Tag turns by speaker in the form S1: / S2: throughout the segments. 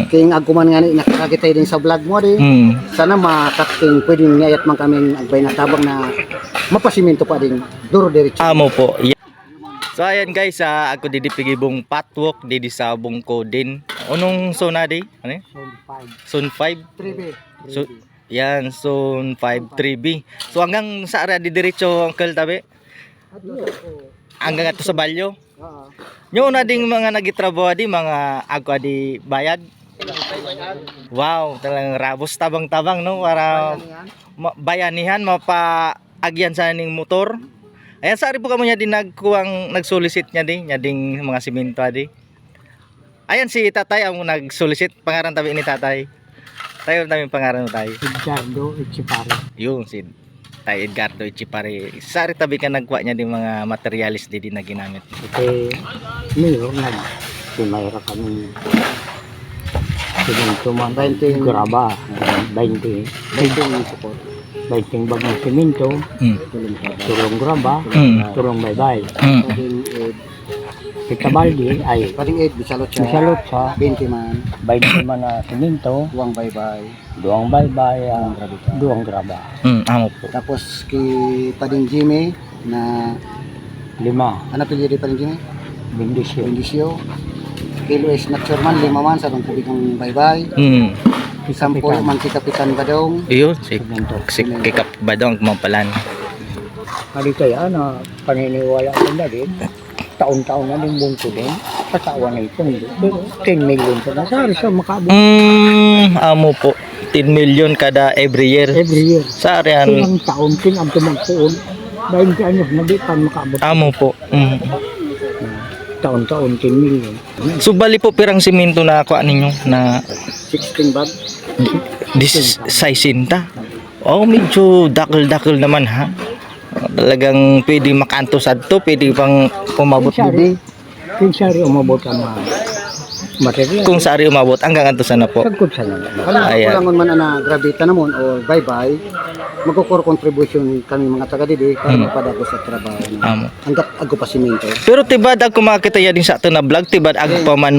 S1: King agkuman nga ni nakakita din sa vlog mo di. Sana makaking pwedeng ngayat man kaming agbay na tabang na mapasimento pa din duro diretso.
S2: Amo po. So ayan guys, ako didi pigibong patwalk didi sa bungko din. Unong zona di? Ano? Zone 5.
S1: 3B.
S2: So yan, zone 5 3B. So hanggang sa area di diretso Uncle Tabi? Hanggang ato sa Balyo.
S1: Oo.
S2: Yung una ding mga nagitrabaho di mga ako di bayad. Wow, talagang rabos tabang-tabang no para bayanihan mapa-agyan sa ning motor. Ayan, sari po kamo niya din nag-solicit niya din, niya ding mga simento di. Ayan si Tatay ang nag-solicit, pangaran tabi ni Tatay. Tayo namin pangaran mo tayo.
S1: Edgardo Echipare.
S2: Yung si Tay Edgardo Echipare. Sari tabi ka nagkuha niya din mga materialis di na ginamit.
S1: Okay. Mayor mayroon kami simento man 20 graba 20 support 20 bagang simento turong graba turong baybay kita baldi ay paring 8 bisalot sa 20 man 20 man na simento duang baybay duang graba
S2: Amo po.
S1: tapos ki paring Jimmy na 5 ano pili paring Jimmy Bendisyo kilo is natural man 5 man sa tong kubikong baybay Sampo man si Kapitan Badong.
S2: Iyo, si Kikap Badong mampalan.
S1: Kali kaya na paniniwala ko na din. Taon-taon na din bungko din. Katawan na ito. Pero 10 million pa na. Sari sa makabot.
S2: Amo po. 10 million kada every year.
S1: Every year.
S2: Sari yan.
S1: Ilang taon din ang tumagpuon. 20 anyos na di pa makabot.
S2: Amo po.
S1: Taon-taon 10 million.
S2: So bali po pirang simento na kuha ninyo na
S1: 16 bag.
S2: this size sinta. Oh, medyo dakil-dakil naman ha. Talagang pwede makanto sa to, pwede pang umabot
S1: Kinsari. Kinsari umabot ang material.
S2: kung sari umabot hanggang anto sana po.
S1: Sagkot sa naman.
S2: Ayan.
S1: Kulangon man na gravita namon o bye-bye. Magkukor contribution kami mga taga didi para mapadago sa trabaho.
S2: Amo.
S1: Hanggat ako pa simento.
S2: Pero tibad ako makita ya din sa ato na vlog, tibad ako pa man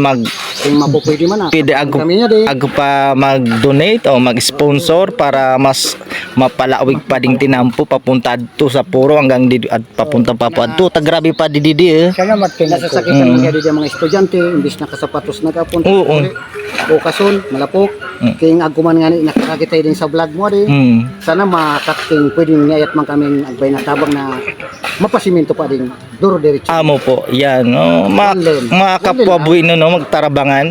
S1: Kung mapupwede man
S2: pwede ako
S1: kami niya di.
S2: pa mag-donate o mag-sponsor para mas mapalawig pa ding tinampo papunta to sa puro hanggang dito at papunta pa po adto grabe pa di
S1: Salamat kay nasasakitan mga didi mga estudyante imbis na kasapatos nagapunta.
S2: Oo.
S1: O kason malapok. King agkuman nga ni nakakita din sa vlog mo di. Sana makaking pwedeng ngayat man kaming agbay na tabang na mapasimento pa din duro diretso.
S2: Amo po yan no mga kapwa buhay no magtarabangan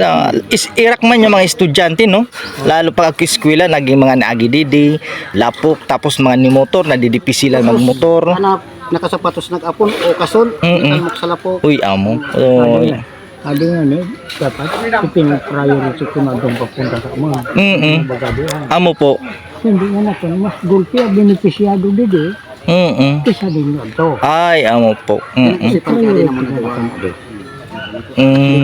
S2: irak man yung mga estudyante no lalo pag ako eskwela naging mga naagididi lapok tapos mga ni motor nadidipisilan magmotor
S1: Anak nakasapatos nagapon o kason talmok sa lapok.
S2: uy amo
S1: Adi nga ni dapat ipin-priority ko na doon papunta sa mga bagadihan.
S2: amo po
S1: Hindi nga natin mas gulpi ang benepisyado dito. Kisa din yun to.
S2: ay amo po
S1: Kasi pagkari naman na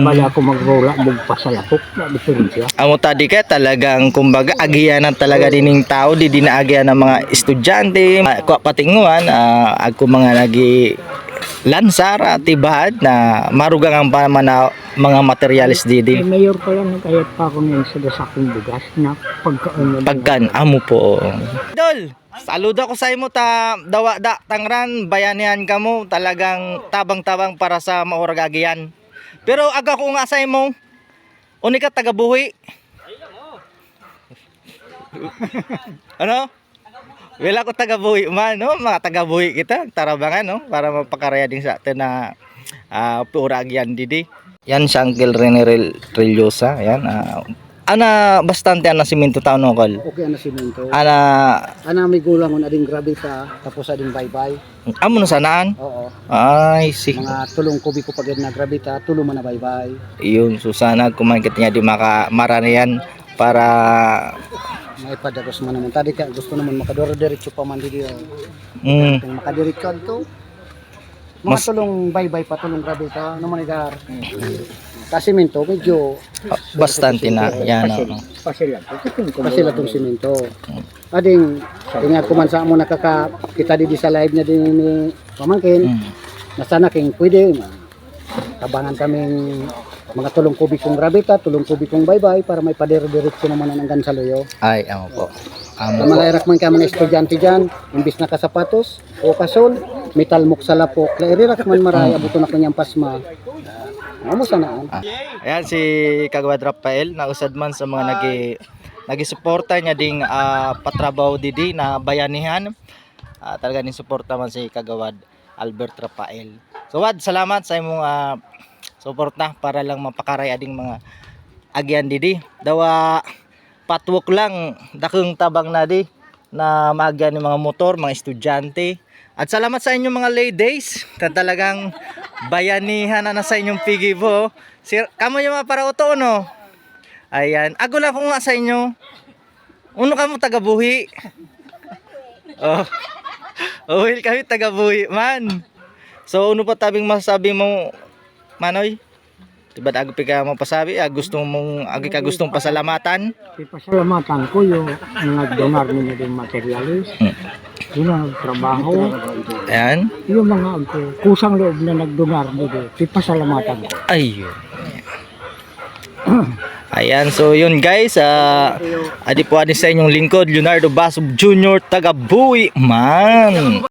S1: bala ako mag-roll up bugpa sa lapok na diferensya.
S2: amo tadi ka talagang kumbaga agiyanan talaga dining tao di dinaagyan ng mga estudyante ko patinguan ako mga nagi lansar at ibahad na marugang ang mga materialis didi.
S1: Mayor pa lang kahit pa ako ngayon sa dasakong bugas na
S2: Pagkan amo po. Idol, saludo ko sa imo ta dawa da tangran bayanihan kamo talagang tabang-tabang para sa maurag agiyan. Pero aga ko nga sa imo uni ka taga-buhi. Ano? Wala ko taga-buhi man, no? Mga taga-buhi kita, tarabangan, no? Para mapakaraya din sa atin na puragyan didi. Yan si Uncle Rene Relyosa, yan. Ana bastante ana simento taon no kol.
S1: Okay ana simento.
S2: Ana
S1: may gulang on ading grabe sa tapos ading bye-bye.
S2: amo na sanaan?
S1: Oo.
S2: Ay, si.
S1: Mga tulong kubi ko pagid na gravita, tulo man na bye-bye.
S2: Iyon, Susana, kumakit niya di maranayan para
S1: May padagos man naman. Tadi ka gusto naman makadoro diretso pa man dito. Kung makadiretso to. Mga tulong bye-bye pa tulong gravita naman igar. Kasimento medyo
S2: bastante na yan
S1: pasila tong simento. Ading ingat kuman sa mo nakakita di sa live na din ni pamangkin. Na sana king pwede tabangan kaming mga 3 kubikong rabita, 3 kubikong baybay para may padire-diretso naman ang hanggang sa luyo.
S2: Ay, amo po.
S1: Sa
S2: Amo po.
S1: mga irak man ka mga estudyante dyan, imbis na kasapatos o kasol, metal muksala po. Klairak man maray, abuto na kanyang pasma. Amo sanaan.
S2: Ayan si Kagawad Rafael, nausad man sa mga nagisuporta niya ding patrabaho didi na bayanihan. Talaga ni suporta man si Kagawad Albert Rafael. So Wad, salamat sa imong suporta para lang mapakaray ading mga agyan didi. Dawa patwok lang dakong tabang na di na maagyan ng mga motor, mga estudyante. At salamat sa inyong mga ladies. Talagang bayanihan na sa inyong pigibo. Kamo yung mga parauto no. Ayan, ago lang ko nga sa inyo. Uno ka mo taga-buhi. Oh. Well, kami taga-buhi man. So, ano pa tabing masasabi mo, Manoy? Diba ago ka mo pasabi? Gusto mong, ka gustong pasalamatan?
S3: Pasalamatan ko yung nag-donar ninyo ng materialis. Yun ang trabaho.
S2: Ayan.
S3: Yung mga kusang loob na nag-donar nito, pasalamatan ko.
S2: Ayun. Ayan, so yun guys, adi po sa inyong lingkod, Leonardo Basub Jr. taga Buhi man.